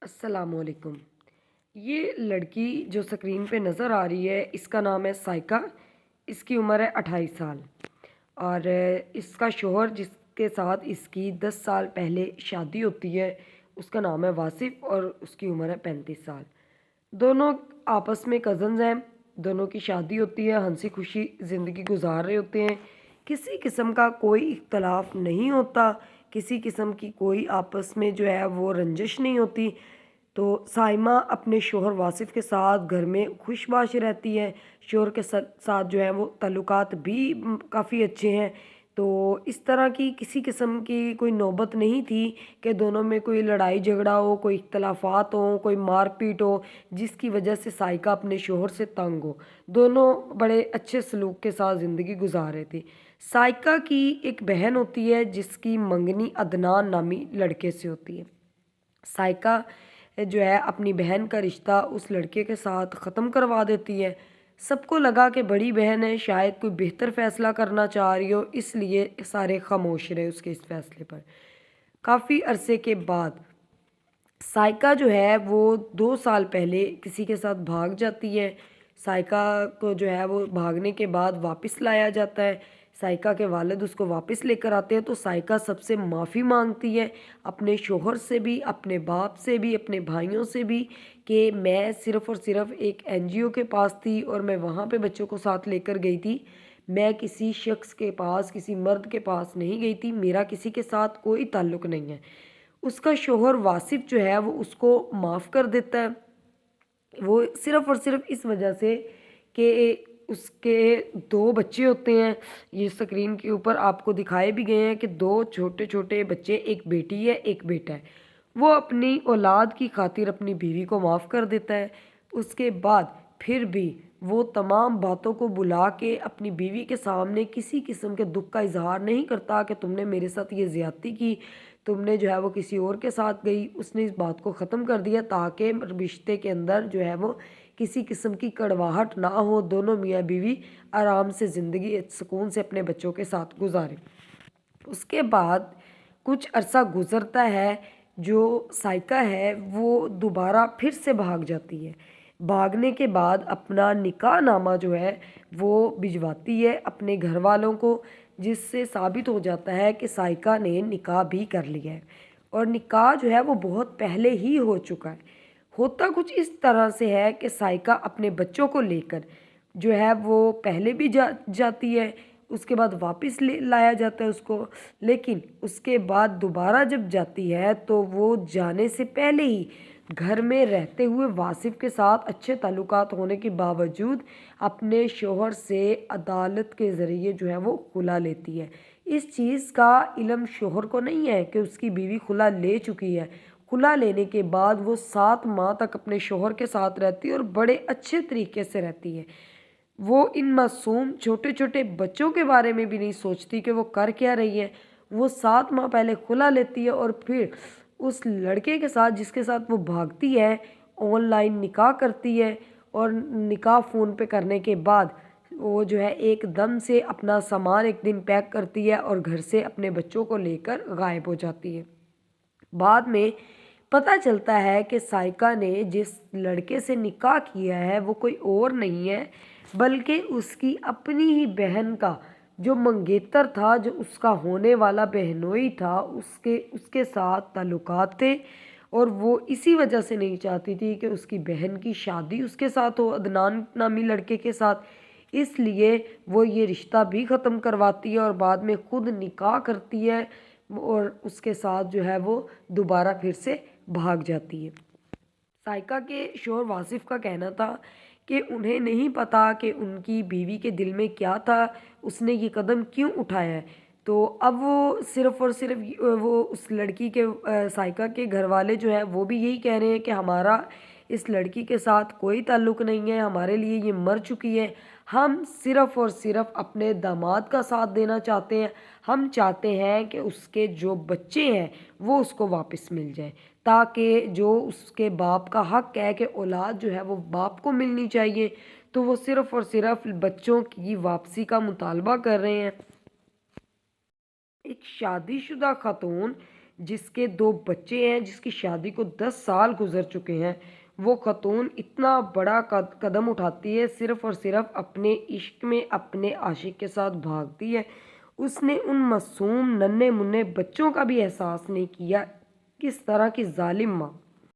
السلام علیکم۔ یہ لڑکی جو سکرین پہ نظر آ رہی ہے اس کا نام ہے سائکہ۔ اس کی عمر ہے 28 سال اور اس کا شوہر جس کے ساتھ اس کی 10 سال پہلے شادی ہوتی ہے اس کا نام ہے واصف اور اس کی عمر ہے 35 سال۔ دونوں آپس میں کزنز ہیں، دونوں کی شادی ہوتی ہے، ہنسی خوشی زندگی گزار رہے ہوتے ہیں، کسی قسم کا کوئی اختلاف نہیں ہوتا، کسی قسم کی کوئی آپس میں جو ہے وہ رنجش نہیں ہوتی۔ تو سائمہ اپنے شوہر واصف کے ساتھ گھر میں خوش باش رہتی ہے، شوہر کے ساتھ جو ہے وہ تعلقات بھی کافی اچھے ہیں۔ تو اس طرح کی کسی قسم کی کوئی نوبت نہیں تھی کہ دونوں میں کوئی لڑائی جھگڑا ہو، کوئی اختلافات ہوں، کوئی مار پیٹ ہو جس کی وجہ سے سائکہ اپنے شوہر سے تنگ ہو۔ دونوں بڑے اچھے سلوک کے ساتھ زندگی گزار رہے تھے۔ سائکہ کی ایک بہن ہوتی ہے جس کی منگنی عدنان نامی لڑکے سے ہوتی ہے۔ سائکہ جو ہے اپنی بہن کا رشتہ اس لڑکے کے ساتھ ختم کروا دیتی ہے۔ سب کو لگا کہ بڑی بہن ہے، شاید کوئی بہتر فیصلہ کرنا چاہ رہی ہو، اس لیے سارے خاموش رہے اس کے اس فیصلے پر۔ کافی عرصے کے بعد سائکہ جو ہے وہ 2 سال پہلے کسی کے ساتھ بھاگ جاتی ہے۔ سائکہ کو جو ہے وہ بھاگنے کے بعد واپس لایا جاتا ہے۔ سائکہ کے والد اس کو واپس لے کر آتے ہیں تو سائکہ سب سے معافی مانگتی ہے، اپنے شوہر سے بھی، اپنے باپ سے بھی، اپنے بھائیوں سے بھی، کہ میں صرف اور صرف ایک NGO کے پاس تھی اور میں وہاں پہ بچوں کو ساتھ لے کر گئی تھی، میں کسی شخص کے پاس، کسی مرد کے پاس نہیں گئی تھی، میرا کسی کے ساتھ کوئی تعلق نہیں ہے۔ اس کا شوہر واصف جو ہے وہ اس کو معاف کر دیتا ہے، وہ صرف اور صرف اس وجہ سے کہ اس کے 2 بچے ہوتے ہیں۔ یہ سکرین کے اوپر آپ کو دکھائے بھی گئے ہیں کہ 2 چھوٹے چھوٹے بچے، ایک بیٹی ہے ایک بیٹا ہے۔ وہ اپنی اولاد کی خاطر اپنی بیوی کو معاف کر دیتا ہے۔ اس کے بعد پھر بھی وہ تمام باتوں کو بلا کے اپنی بیوی کے سامنے کسی قسم کے دکھ کا اظہار نہیں کرتا کہ تم نے میرے ساتھ یہ زیادتی کی، تم نے جو ہے وہ کسی اور کے ساتھ گئی۔ اس نے اس بات کو ختم کر دیا تاکہ رشتے کے اندر جو ہے وہ کسی قسم کی کڑواہٹ نہ ہو، دونوں میاں بیوی آرام سے زندگی سکون سے اپنے بچوں کے ساتھ گزاریں۔ اس کے بعد کچھ عرصہ گزرتا ہے، جو سائکہ ہے وہ دوبارہ پھر سے بھاگ جاتی ہے۔ بھاگنے کے بعد اپنا نکاح نامہ جو ہے وہ بھجواتی ہے اپنے گھر والوں کو، جس سے ثابت ہو جاتا ہے کہ سائکہ نے نکاح بھی کر لیا ہے اور نکاح جو ہے وہ بہت پہلے ہی ہو چکا ہے۔ ہوتا کچھ اس طرح سے ہے کہ سائکہ اپنے بچوں کو لے کر جو ہے وہ پہلے بھی جاتی ہے، اس کے بعد واپس لایا جاتا ہے اس کو، لیکن اس کے بعد دوبارہ جب جاتی ہے تو وہ جانے سے پہلے ہی گھر میں رہتے ہوئے واصف کے ساتھ اچھے تعلقات ہونے کے باوجود اپنے شوہر سے عدالت کے ذریعے جو ہے وہ خلا لیتی ہے۔ اس چیز کا علم شوہر کو نہیں ہے کہ اس کی بیوی خلا لے چکی ہے۔ خلا لینے کے بعد وہ 7 ماہ تک اپنے شوہر کے ساتھ رہتی ہے اور بڑے اچھے طریقے سے رہتی ہے۔ وہ ان معصوم چھوٹے چھوٹے بچوں کے بارے میں بھی نہیں سوچتی کہ وہ کر کیا رہی ہے۔ وہ 7 ماہ پہلے خلا لیتی ہے اور پھر اس لڑکے کے ساتھ جس کے ساتھ وہ بھاگتی ہے آن لائن نکاح کرتی ہے، اور نکاح فون پہ کرنے کے بعد وہ جو ہے ایک دم سے اپنا سامان ایک دن پیک کرتی ہے اور گھر سے اپنے بچوں کو لے کر غائب ہو جاتی ہے۔ بعد میں پتہ چلتا ہے کہ سائکہ نے جس لڑکے سے نکاح کیا ہے وہ کوئی اور نہیں ہے بلکہ اس کی اپنی ہی بہن کا جو منگیتر تھا، جو اس کا ہونے والا بہنوئی تھا، اس کے ساتھ تعلقات تھے، اور وہ اسی وجہ سے نہیں چاہتی تھی کہ اس کی بہن کی شادی اس کے ساتھ ہو، عدنان نامی لڑکے کے ساتھ۔ اس لیے وہ یہ رشتہ بھی ختم کرواتی ہے اور بعد میں خود نکاح کرتی ہے اور اس کے ساتھ جو ہے وہ دوبارہ پھر سے بھاگ جاتی ہے۔ سائکہ کے شوہر واصف کا کہنا تھا کہ انہیں نہیں پتا کہ ان کی بیوی کے دل میں کیا تھا، اس نے یہ قدم کیوں اٹھایا ہے۔ تو اب وہ صرف اور صرف وہ اس لڑکی کے سائکہ کے گھر والے جو ہیں وہ بھی یہی کہہ رہے ہیں کہ ہمارا اس لڑکی کے ساتھ کوئی تعلق نہیں ہے، ہمارے لیے یہ مر چکی ہے، ہم صرف اور صرف اپنے داماد کا ساتھ دینا چاہتے ہیں، ہم چاہتے ہیں کہ اس کے جو بچے ہیں وہ اس کو واپس مل جائیں، تاکہ جو اس کے باپ کا حق ہے کہ اولاد جو ہے وہ باپ کو ملنی چاہیے، تو وہ صرف اور صرف بچوں کی واپسی کا مطالبہ کر رہے ہیں۔ ایک شادی شدہ خاتون جس کے 2 بچے ہیں، جس کی شادی کو 10 سال گزر چکے ہیں، وہ خاتون اتنا بڑا قدم اٹھاتی ہے، صرف اور صرف اپنے عشق میں اپنے عاشق کے ساتھ بھاگتی ہے۔ اس نے ان معصوم ننھے منھے بچوں کا بھی احساس نہیں کیا۔ کس طرح کی ظالم ماں!